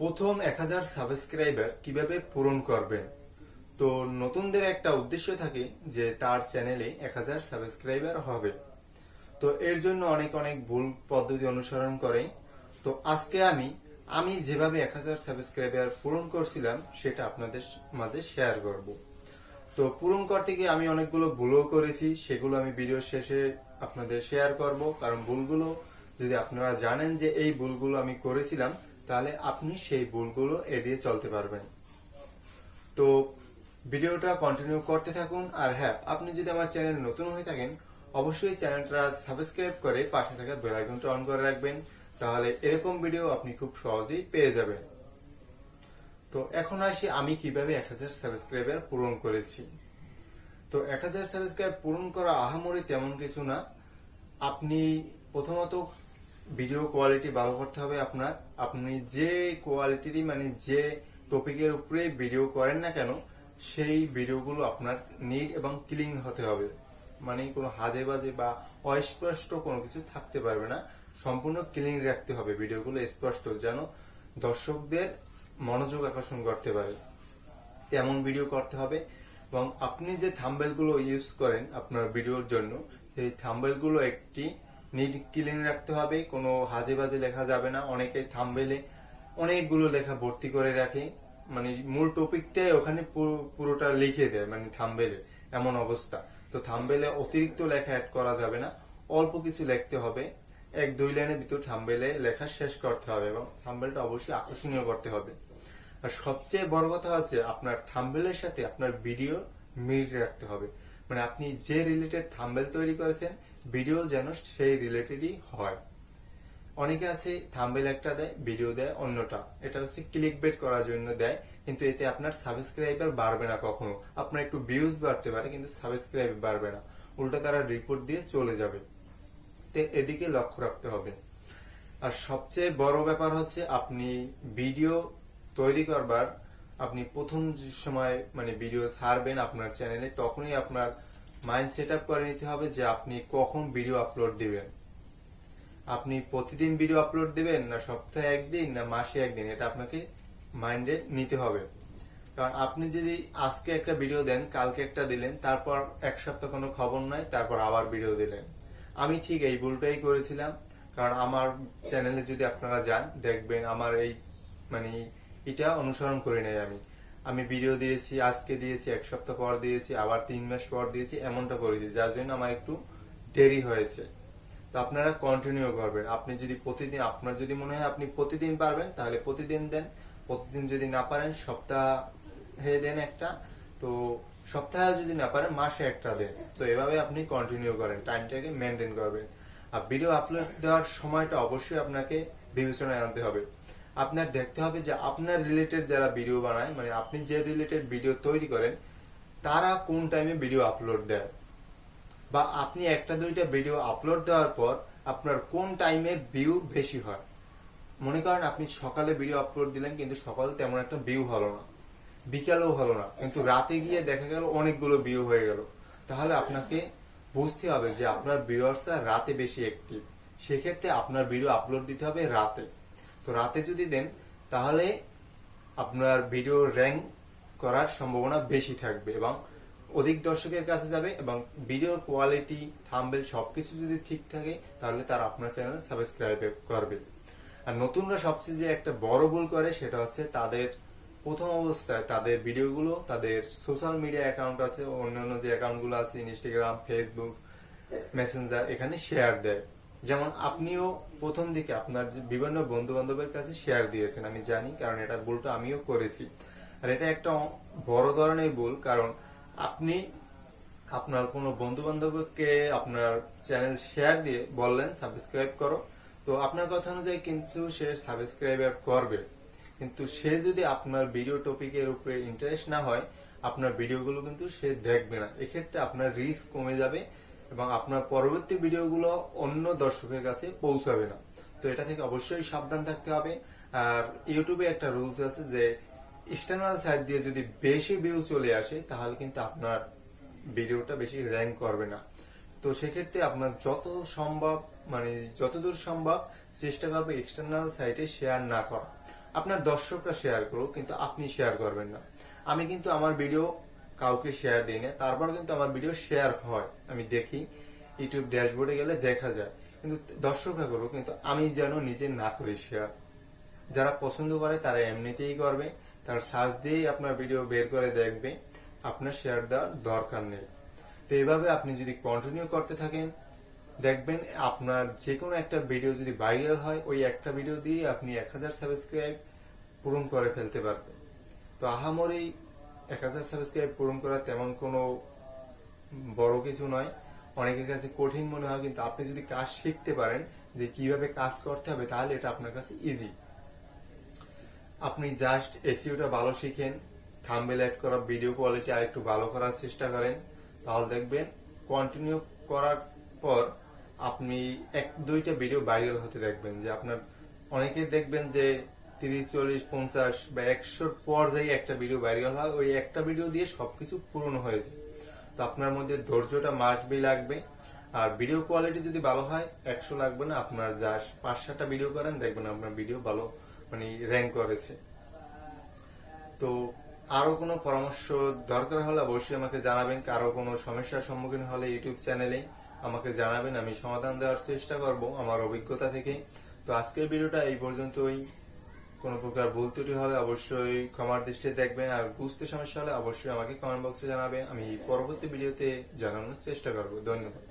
প্রথম 1000 সাবস্ক্রাইবার কিভাবে পূরণ করবেন। তো নতুনদের একটা উদ্দেশ্য থাকে যে তার চ্যানেলে 1000 সাবস্ক্রাইবার হবে। তো এর জন্য অনেক অনেক ভুল পদ্ধতি অনুসরণ করে। তো আজকে আমি যেভাবে 1000 সাবস্ক্রাইবার পূরণ করছিলাম সেটা আপনাদের মাঝে শেয়ার করব। তো পূরণ করতে গিয়ে আমি অনেকগুলো ভুলও করেছি, সেগুলো আমি ভিডিও শেষে আপনাদের শেয়ার করব। কারণ ভুলগুলো যদি আপনারা জানেন যে এই ভুলগুলো আমি করেছিলাম, তাহলে আপনি সেই ভুলগুলো এড়িয়ে চলতে পারবেন। তো ভিডিওটা কন্টিনিউ করতে থাকুন। আর হ্যাঁ, আপনি যদি আমার চ্যানেল নতুন হয়ে থাকেন, অবশ্যই চ্যানেলটা সাবস্ক্রাইব করে পাশে থাকা বেল আইকনটা অন করে রাখবেন। তাহলে এরকম ভিডিও আপনি খুব সহজেই পেয়ে যাবেন। তো এখন আসি আমি কিভাবে 1000 সাবস্ক্রাইবার পূরণ করেছি। তো 1000 সাবস্ক্রাইব পূরণ করা আহামরি তেমন কিছু না। আপনি প্রথমত ভিডিও কোয়ালিটি ভালো করতে হবে আপনার। আপনি যে কোয়ালিটিরই যে টপিকের উপরে ভিডিও করেন না কেন, সেই ভিডিওগুলো আপনার নিট এবং ক্লিন হতে হবে। কোনো হাজে বাজে বা অস্পষ্ট কোনো কিছু থাকতে পারবে না। সম্পূর্ণ ক্লিন রাখতে হবে ভিডিওগুলো, স্পষ্ট যেন দর্শকদের মনোযোগ আকর্ষণ করতে পারে তেমন ভিডিও করতে হবে। এবং আপনি যে থাম্বনেলগুলো ইউজ করেন আপনার ভিডিওর জন্য, সেই থাম্বনেলগুলো একটি নিট ক্লিন রাখতে হবে। কোনো হাজে বাজে লেখা যাবে না। অনেকে থাম্বনেলে অনেকগুলো লেখা ভর্তি করে রাখে, মূল টপিকটাই ওখানে পুরোটা লিখে দেয় থাম্বনেলে, এমন অবস্থা। তো থাম্বনেলে অতিরিক্ত লেখা অ্যাড করা যাবে না, অল্প কিছু লিখতে হবে। 1-2 লাইনের ভিতর থাম্বনেলে লেখা শেষ করতে হবে এবং থাম্বনেলটা অবশ্যই আকর্ষণীয় করতে হবে। আর সবচেয়ে বড় কথা হচ্ছে আপনার থাম্বনেলের সাথে আপনার ভিডিও মিল রাখতে হবে। আপনি যে রিলেটেড থাম্বনেল তৈরি করেছেন, ভিডিও যেন সেই রিলেটেডই হয়। অনেকে আছে থাম্বনেল একটা দেয়, ভিডিও দেয় অন্যটা। এটা হচ্ছে ক্লিক বেট করার জন্য দেয়, কিন্তু এতে আপনার সাবস্ক্রাইবার বাড়বে না কখনো। আপনার একটু ভিউজ বাড়তে পারে কিন্তু সাবস্ক্রাইব বাড়বে না, উল্টা তারা রিপোর্ট দিয়ে চলে যাবে। তো এদিকে লক্ষ্য রাখতে হবে। আর সবচেয়ে বড় ব্যাপার হচ্ছে আপনি ভিডিও তৈরি করবার, আপনি প্রথম যে সময় ভিডিও ছাড়বেন আপনার চ্যানেলে, তখনই আপনার মাইন্ড সেট আপ করে নিতে হবে যে আপনি কখন ভিডিও আপলোড দিবেন। আপনি প্রতিদিন ভিডিও আপলোড দিবেন, না সপ্তাহে একদিন, না মাসে একদিন, এটা আপনাকে মাইন্ডে নিতে হবে। কারণ আপনি যদি আজকে একটা ভিডিও দেন, কালকে একটা দিলেন, তারপর এক সপ্তাহ কোনো খবর নাই, তারপর আবার ভিডিও দিলেন। আমি ঠিক এই ভুলটাই করেছিলাম। কারণ আমার চ্যানেলে যদি আপনারা যান, দেখবেন আমার এই মানে এটা অনুসরণ করি নাই। আমি ভিডিও দিয়েছি, আজকে দিয়েছি, এক সপ্তাহ পর দিয়েছি, আবার 3 মাস পর দিয়েছি, এমনটা করেছি, যার জন্য আমার একটু দেরি হয়েছে। তো আপনারা কন্টিনিউ করবেন। আপনি যদি প্রতিদিন, আপনার যদি মনে হয় আপনি প্রতিদিন পারবেন, তাহলে প্রতিদিন দেন। প্রতিদিন যদি না পারেন, সপ্তাহে দেন একটা। তো সপ্তাহে যদি না পারেন, মাসে একটা দেন। তো এভাবে আপনি কন্টিনিউ করেন, টাইমটাকে মেনটেন করবেন। আর ভিডিও আপলোড দেওয়ার সময়টা অবশ্যই আপনাকে বিবেচনায় আনতে হবে। আপনার দেখতে হবে যে আপনার রিলেটেড যারা ভিডিও বানায়, আপনি যে রিলেটেড ভিডিও তৈরি করেন, তারা কোন টাইমে ভিডিও আপলোড দেয়, বা আপনি একটা দুইটা ভিডিও আপলোড দেওয়ার পর আপনার কোন টাইমে ভিউ বেশি হয়। মনে করেন আপনি সকালে ভিডিও আপলোড দিলেন, কিন্তু সকালে তেমন একটা ভিউ হলো না, বিকালেও হলো না, কিন্তু রাতে গিয়ে দেখা গেল অনেকগুলো ভিউ হয়ে গেল। তাহলে আপনাকে বুঝতে হবে যে আপনার ভিউয়ার্সরা রাতে বেশি অ্যাক্টিভ। সেক্ষেত্রে আপনার ভিডিও আপলোড দিতে হবে রাতে। তো রাতে যদি দেন, তাহলে আপনার ভিডিও র্যাঙ্ক করার সম্ভাবনা বেশি থাকবে এবং অধিক দর্শকের কাছে যাবে। এবং ভিডিওর কোয়ালিটি, থাম্বনেল সবকিছু যদি ঠিক থাকে, তাহলে তারা আপনার চ্যানেল সাবস্ক্রাইব করবে। আর নতুনরা সবচেয়ে যে একটা বড় ভুল করে, সেটা হচ্ছে তাদের প্রথম অবস্থায় তাদের ভিডিওগুলো তাদের সোশ্যাল মিডিয়া অ্যাকাউন্ট আছে, অন্যান্য যে অ্যাকাউন্টগুলো আছে, ইনস্টাগ্রাম, ফেসবুক, মেসেঞ্জার, এখানে শেয়ার দেয়। যেমন আপনিও প্রথম দিকে আপনার যে বিভিন্ন বন্ধু বান্ধবের কাছে শেয়ার দিয়েছেন, আমি জানি, কারণ এটা ভুলটা আমিও করেছি। আর এটা একটা বড় ধরনের ভুল। কারণ আপনি আপনার কোনো বন্ধু বান্ধবকে আপনার চ্যানেল শেয়ার দিয়ে বললেন সাবস্ক্রাইব করো, তো আপনার কথা অনুযায়ী কিন্তু সে সাবস্ক্রাইবার করবে, কিন্তু সে যদি আপনার ভিডিও টপিকের উপরে ইন্টারেস্ট না হয়, আপনার ভিডিওগুলো কিন্তু সে দেখবে না। এক্ষেত্রে আপনার রিস্ক কমে যাবে এবং আপনার পরবর্তী ভিডিওগুলো অন্য দর্শকের কাছে পৌঁছাবে না। তো এটা থেকে অবশ্যই সাবধান থাকতে হবে। আর ইউটিউবে একটা রুলস আছে যে এক্সটার্নাল সাইট দিয়ে যদি বেশি ভিউ চলে আসে, তাহলে কিন্তু আপনার ভিডিওটা বেশি র্যাঙ্ক করবে না। তো সেক্ষেত্রে আপনার যত সম্ভব, যতদূর সম্ভব চেষ্টা করবে এক্সটার্নাল সাইটে শেয়ার না করা। আপনার দর্শকরা শেয়ার করুক, কিন্তু আপনি শেয়ার করবেন না। আমি কিন্তু আমার ভিডিও কাউকে শেয়ার দিই না, তারপর কিন্তু আমার ভিডিও শেয়ার হয়, আমি দেখি ইউটিউব ড্যাশবোর্ডে গেলে দেখা যায়, কিন্তু দর্শকরা করুক, কিন্তু আমি যেন নিজে না করি শেয়ার। যারা পছন্দ করে তারা এমনিতেই করবে, তার সার্চ দিয়েই আপনার ভিডিও বের করে দেখবে, আপনার শেয়ার দেওয়ার দরকার নেই। তো এইভাবে আপনি যদি কন্টিনিউ করতে থাকেন, দেখবেন আপনার যে কোনো একটা ভিডিও যদি ভাইরাল হয়, ওই একটা ভিডিও দিয়ে আপনি 1000 সাবস্ক্রাইব পূরণ করে ফেলতে পারবেন। তো আহামরি 1000 সাবস্ক্রাইব পূরণ করা তেমন কোনো বড় কিছু নয়, অনেকের কাছে কঠিন মনে হয়, কিন্তু আপনি যদি কাজ শিখতে পারেন যে কিভাবে কাজ করতে হবে, তাহলে এটা আপনার কাছে ইজি। আপনি জাস্ট এসইওটা ভালো শিখেন, থাম্বনেল অ্যাড করা, ভিডিও কোয়ালিটি আরেকটু ভালো করার চেষ্টা করেন, তাহলে দেখবেন কন্টিনিউ করার পর আপনি 1-2টা ভিডিও ভাইরাল হতে দেখবেন। যে আপনার অনেকে দেখবেন যে 30, 40, 50 বা 100-র পর্যায়ে একটা ভিডিও ভাইরাল হয়, ওই একটা ভিডিও দিয়ে সবকিছু পূরণ হয়ে যায়। তো আপনার মধ্যে ধৈর্যটা মাস্ট বি লাগবে। আর ভিডিও কোয়ালিটি যদি ভালো হয়, 100 লাগবে না, আপনার জাস্ট 5-7টা ভিডিও করেন, দেখবেন আপনার ভিডিও ভালো মানে র্যাঙ্ক করেছে। তো আরো কোনো পরামর্শ দরকার হলে অবশ্যই আমাকে জানাবেন। কারো কোনো সমস্যার সম্মুখীন হলে ইউটিউব চ্যানেলে আমাকে জানাবেন, আমি সমাধান দেওয়ার চেষ্টা করব আমার অভিজ্ঞতা থেকে। তো আজকের ভিডিওটা এই পর্যন্তই। কোনো প্রকার ভুল ত্রুটি হলে অবশ্যই ক্ষমার দৃষ্টিতে দেখবেন, আর বুঝতে সমস্যা হলে অবশ্যই আমাকে কমেন্ট বক্সে জানাবেন, আমি পরবর্তী ভিডিওতে জানানোর চেষ্টা করব। ধন্যবাদ।